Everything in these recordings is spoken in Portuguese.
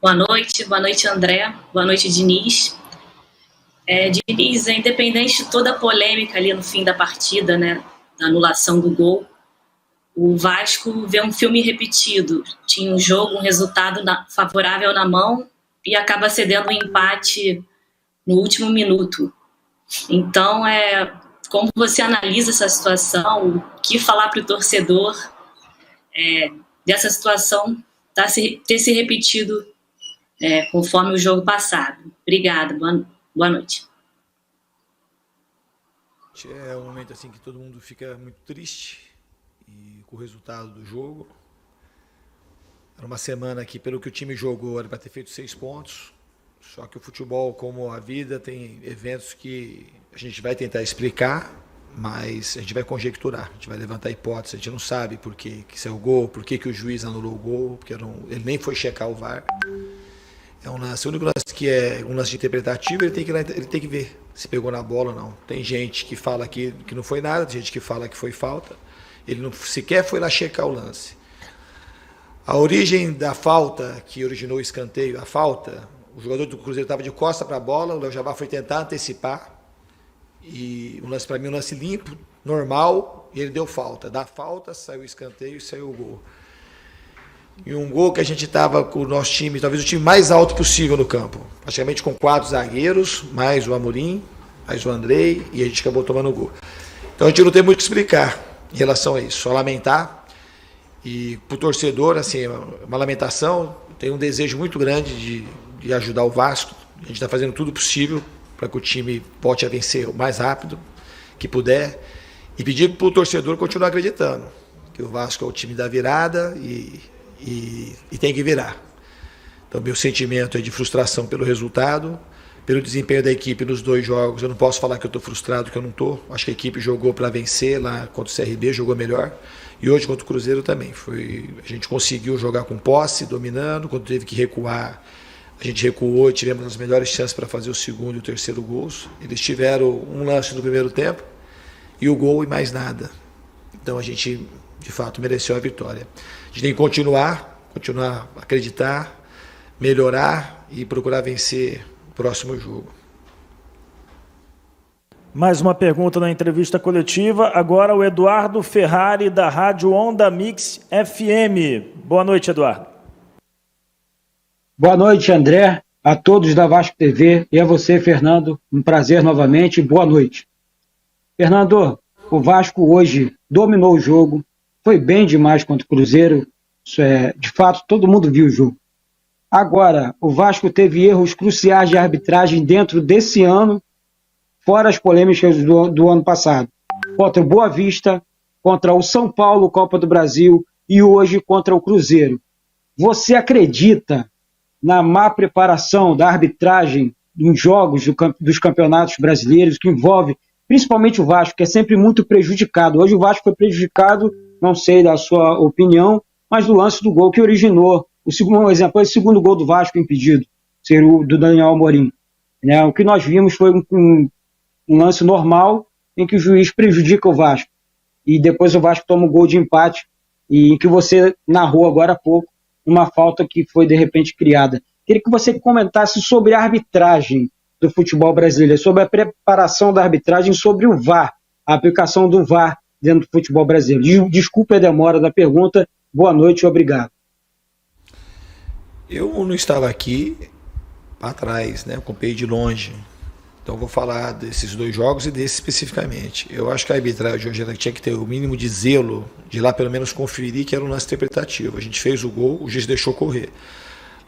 Boa noite, André, boa noite, Diniz. Diniz, independente de toda a polêmica ali no fim da partida, né, da anulação do gol, o Vasco vê um filme repetido. Tinha um jogo, um resultado favorável na mão e acaba cedendo um empate no último minuto. Então, como você analisa essa situação? O que falar para o torcedor dessa situação ter se repetido conforme o jogo passado? Obrigada, boa noite. É um momento assim que todo mundo fica muito triste e com o resultado do jogo. Era uma semana que, pelo que o time jogou, era para ter feito 6 pontos. Só que o futebol, como a vida, tem eventos que a gente vai tentar explicar, mas a gente vai conjecturar, a gente vai levantar hipóteses, a gente não sabe por que saiu o gol, por que o juiz anulou o gol, porque ele nem foi checar o VAR. É um lance, o único lance que é um lance interpretativo, ele tem que ver se pegou na bola ou não. Tem gente que fala que não foi nada, tem gente que fala que foi falta. Ele não sequer foi lá checar o lance. A origem da falta que originou o escanteio, a falta, o jogador do Cruzeiro estava de costa para a bola, o Léo Jabá foi tentar antecipar. E um lance, para mim, um lance limpo, normal, e ele deu falta. Da falta, saiu o escanteio e saiu o gol. E um gol que a gente estava com o nosso time, talvez o time mais alto possível no campo. Praticamente com 4 zagueiros, mais o Amorim, mais o Andrei, e a gente acabou tomando o gol. Então a gente não tem muito o que explicar em relação a isso, só lamentar. E para o torcedor, assim, uma lamentação, tem um desejo muito grande de ajudar o Vasco. A gente está fazendo tudo possível para que o time volte a vencer o mais rápido que puder. E pedir para o torcedor continuar acreditando que o Vasco é o time da virada e tem que virar. Então, meu sentimento é de frustração pelo resultado, pelo desempenho da equipe nos 2 jogos. Eu não posso falar que eu estou frustrado, que eu não estou. Acho que a equipe jogou para vencer lá contra o CRB, jogou melhor. E hoje contra o Cruzeiro também. A gente conseguiu jogar com posse, dominando. Quando teve que recuar, a gente recuou e tivemos as melhores chances para fazer o segundo e o terceiro gols. Eles tiveram um lance no primeiro tempo e o gol e mais nada. Então a gente, de fato, mereceu a vitória. A gente tem que continuar a acreditar, melhorar e procurar vencer o próximo jogo. Mais uma pergunta na entrevista coletiva. Agora o Eduardo Ferrari, da Rádio Onda Mix FM. Boa noite, Eduardo. Boa noite, André, a todos da Vasco TV e a você, Fernando. Um prazer novamente. Boa noite. Fernando, o Vasco hoje dominou o jogo, foi bem demais contra o Cruzeiro. Isso de fato, todo mundo viu o jogo. Agora, o Vasco teve erros cruciais de arbitragem dentro desse ano, fora as polêmicas do ano passado. Contra o Boa Vista, contra o São Paulo, Copa do Brasil, e hoje contra o Cruzeiro. Você acredita na má preparação da arbitragem em jogos dos campeonatos brasileiros, que envolve principalmente o Vasco, que é sempre muito prejudicado? Hoje o Vasco foi prejudicado, não sei da sua opinião, mas do lance do gol que originou, um exemplo, esse segundo gol do Vasco impedido, ser o do Daniel Amorim. O que nós vimos foi um lance normal em que o juiz prejudica o Vasco. E depois o Vasco toma um gol de empate, e em que você narrou agora há pouco, uma falta que foi de repente criada. Queria que você comentasse sobre a arbitragem do futebol brasileiro, sobre a preparação da arbitragem, sobre o VAR, a aplicação do VAR dentro do futebol brasileiro. Desculpe a demora da pergunta, boa noite e obrigado. Eu não estava aqui atrás, né? Eu acompanhei de longe. Então vou falar desses 2 jogos e desse especificamente. Eu acho que a arbitragem hoje tinha que ter o mínimo de zelo, de lá pelo menos conferir que era um lance interpretativo. A gente fez o gol, o juiz deixou correr.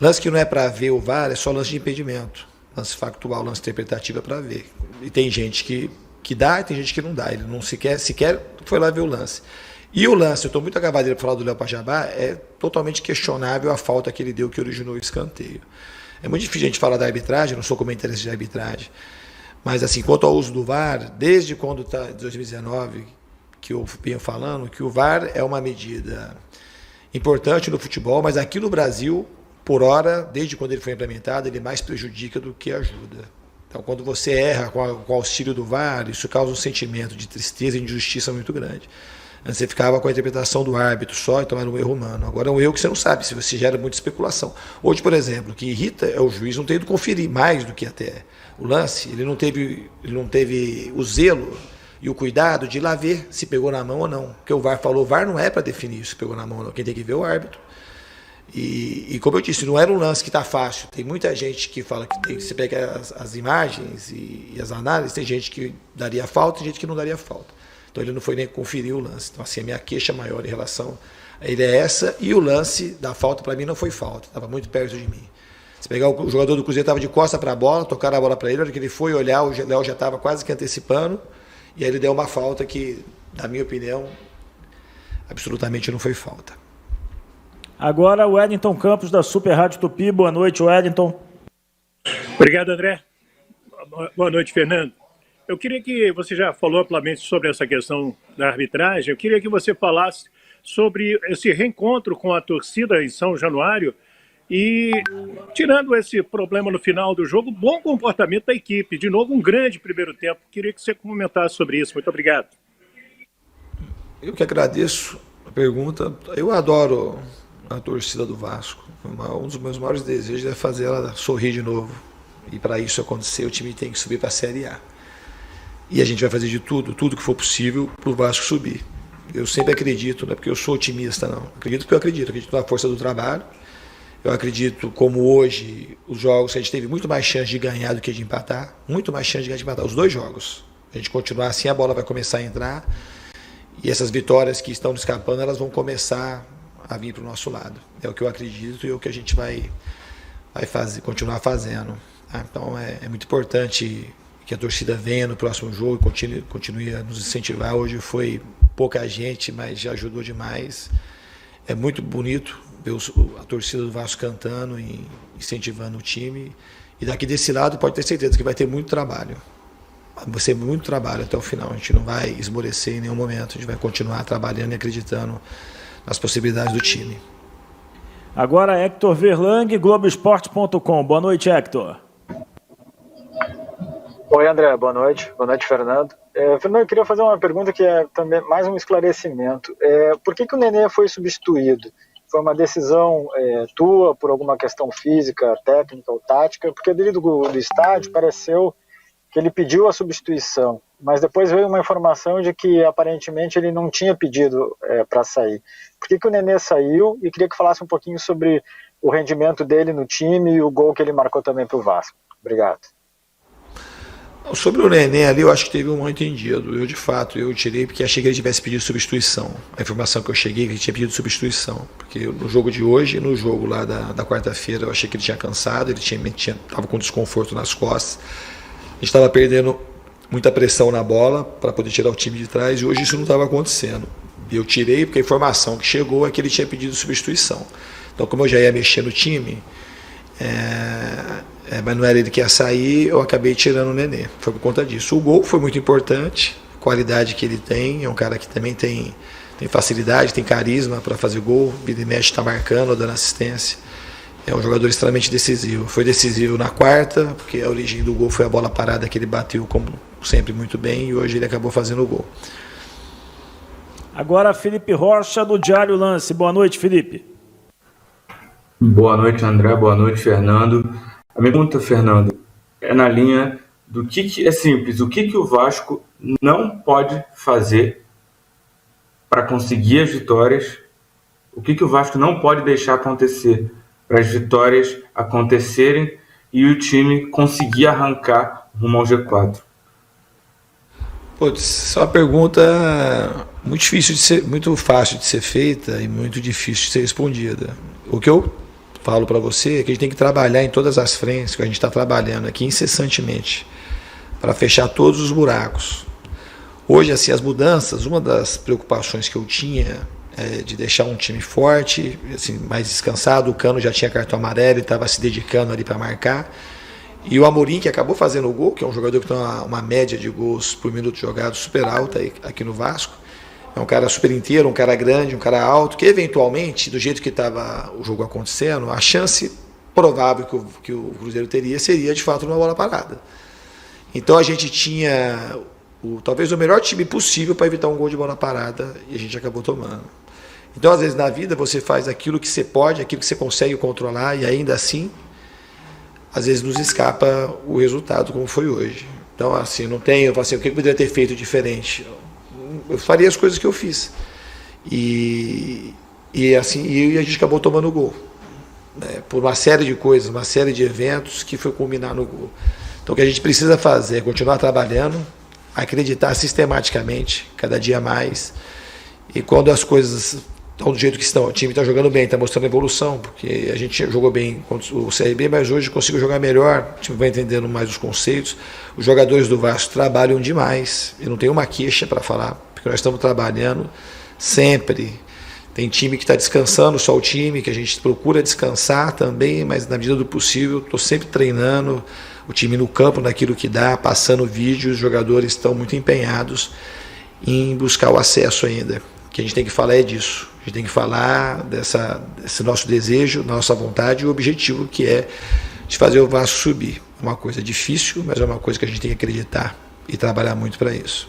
Lance que não é para ver o VAR é só lance de impedimento. Lance factual, lance interpretativo é para ver. E tem gente que dá e tem gente que não dá. Ele não sequer foi lá ver o lance. E o lance, eu estou muito agavadeiro para falar do Léo Pajabá, é totalmente questionável a falta que ele deu que originou o escanteio. É muito difícil a gente falar da arbitragem, não sou comentarista de arbitragem. Mas, assim, quanto ao uso do VAR, desde quando está em 2019, que eu venho falando, que o VAR é uma medida importante no futebol, mas aqui no Brasil, por hora, desde quando ele foi implementado, ele mais prejudica do que ajuda. Então, quando você erra com o auxílio do VAR, isso causa um sentimento de tristeza e injustiça muito grande. Antes você ficava com a interpretação do árbitro só, então era um erro humano. Agora é um erro que você não sabe, se você gera muita especulação. Hoje, por exemplo, o que irrita é o juiz não ter ido conferir mais do que até o lance, ele não teve o zelo e o cuidado de ir lá ver se pegou na mão ou não. Porque o VAR falou, o VAR não é para definir se pegou na mão ou não, quem tem que ver é o árbitro. E como eu disse, não era um lance que está fácil. Tem muita gente que fala que tem que você pega as imagens e as análises, tem gente que daria falta e gente que não daria falta. Então ele não foi nem conferir o lance. Então assim, a minha queixa maior em relação a ele é essa, e o lance da falta para mim não foi falta, estava muito perto de mim. Se pegar o jogador do Cruzeiro estava de costa para a bola, tocaram a bola para ele, na hora que ele foi olhar, o Léo já estava quase que antecipando, e aí ele deu uma falta que, na minha opinião, absolutamente não foi falta. Agora o Wellington Campos, da Super Rádio Tupi. Boa noite, Wellington. Obrigado, André. Boa noite, Fernando. Eu queria que você já falou amplamente sobre essa questão da arbitragem. Eu queria que você falasse sobre esse reencontro com a torcida em São Januário e, tirando esse problema no final do jogo, bom comportamento da equipe. De novo, um grande primeiro tempo. Queria que você comentasse sobre isso. Muito obrigado. Eu que agradeço a pergunta. Eu adoro a torcida do Vasco. Um dos meus maiores desejos é fazer ela sorrir de novo. E para isso acontecer, o time tem que subir para a Série A. E a gente vai fazer de tudo que for possível para o Vasco subir. Eu sempre acredito, não é porque eu sou otimista, não. Acredito porque eu acredito na força do trabalho. Eu acredito, como hoje, os jogos, a gente teve muito mais chance de ganhar do que de empatar. Muito mais chance de ganhar de empatar. Os dois jogos. A gente continuar assim, a bola vai começar a entrar. E essas vitórias que estão escapando, elas vão começar a vir para o nosso lado. É o que eu acredito e é o que a gente vai continuar fazendo. Então é muito importante que a torcida venha no próximo jogo e continue a nos incentivar. Hoje foi pouca gente, mas já ajudou demais. É muito bonito ver a torcida do Vasco cantando e incentivando o time. E daqui desse lado pode ter certeza que vai ter muito trabalho. Vai ser muito trabalho até o final. A gente não vai esmorecer em nenhum momento. A gente vai continuar trabalhando e acreditando nas possibilidades do time. Agora Hector Verlang, Globoesporte.com. Boa noite, Hector. Oi, André, boa noite. Boa noite, Fernando. Fernando, eu queria fazer uma pergunta que é também mais um esclarecimento. Por que o Nenê foi substituído? Foi uma decisão tua, por alguma questão física, técnica ou tática? Porque dentro do estádio pareceu que ele pediu a substituição, mas depois veio uma informação de que aparentemente ele não tinha pedido para sair. Por que o Nenê saiu? E queria que falasse um pouquinho sobre o rendimento dele no time e o gol que ele marcou também para o Vasco. Obrigado. Sobre o Nenê ali, eu acho que teve um mal entendido. Eu tirei porque achei que ele tivesse pedido substituição. A informação que eu cheguei é que ele tinha pedido substituição. Porque no jogo de hoje, no jogo lá da quarta-feira, eu achei que ele tinha cansado, ele estava com desconforto nas costas. A gente estava perdendo muita pressão na bola para poder tirar o time de trás e hoje isso não estava acontecendo. E eu tirei porque a informação que chegou é que ele tinha pedido substituição. Então, como eu já ia mexer no time, mas não era ele que ia sair, eu acabei tirando o Nenê. Foi por conta disso. O gol foi muito importante, a qualidade que ele tem, é um cara que também tem facilidade, tem carisma para fazer gol, vira e mexe, está marcando, dando assistência. É um jogador extremamente decisivo. Foi decisivo na quarta, porque a origem do gol foi a bola parada que ele bateu, como sempre, muito bem, e hoje ele acabou fazendo o gol. Agora Felipe Rocha, do Diário Lance. Boa noite, Felipe. Boa noite, André. Boa noite, Fernando. A minha pergunta, Fernando, é na linha do que é simples. O que o Vasco não pode fazer para conseguir as vitórias? O que o Vasco não pode deixar acontecer para as vitórias acontecerem e o time conseguir arrancar rumo ao G4? Essa é uma pergunta muito fácil de ser feita e muito difícil de ser respondida. O que eu falo para você é que a gente tem que trabalhar em todas as frentes, que a gente está trabalhando aqui incessantemente, para fechar todos os buracos. Hoje, assim, as mudanças, uma das preocupações que eu tinha é de deixar um time forte, assim, mais descansado. O Cano já tinha cartão amarelo e estava se dedicando ali para marcar. E o Amorim, que acabou fazendo o gol, que é um jogador que tem uma média de gols por minuto jogado super alta aqui no Vasco. É um cara super inteiro, um cara grande, um cara alto, que eventualmente, do jeito que estava o jogo acontecendo, a chance provável que o Cruzeiro teria seria de fato uma bola parada. Então a gente tinha talvez o melhor time possível para evitar um gol de bola parada, e a gente acabou tomando. Então, às vezes, na vida, você faz aquilo que você pode, aquilo que você consegue controlar, e ainda assim, às vezes nos escapa o resultado, como foi hoje. Então, assim, não tenho, eu falo assim, o que eu poderia ter feito diferente? Eu faria as coisas que eu fiz. E a gente acabou tomando o gol. Né? Por uma série de coisas, uma série de eventos que foi culminar no gol. Então, o que a gente precisa fazer é continuar trabalhando, acreditar sistematicamente, cada dia mais. E quando as coisas estão do jeito que estão, o time está jogando bem, está mostrando evolução, porque a gente jogou bem contra o CRB, mas hoje consigo jogar melhor, o time vai entendendo mais os conceitos. Os jogadores do Vasco trabalham demais, eu não tenho uma queixa para falar, porque nós estamos trabalhando sempre. Tem time que está descansando, só o time, que a gente procura descansar também, mas na medida do possível, estou sempre treinando, o time no campo, naquilo que dá, passando vídeos, os jogadores estão muito empenhados em buscar o acesso ainda. O que a gente tem que falar é disso. A gente tem que falar desse nosso desejo, nossa vontade e o objetivo que é de fazer o Vasco subir. É uma coisa difícil, mas é uma coisa que a gente tem que acreditar e trabalhar muito para isso.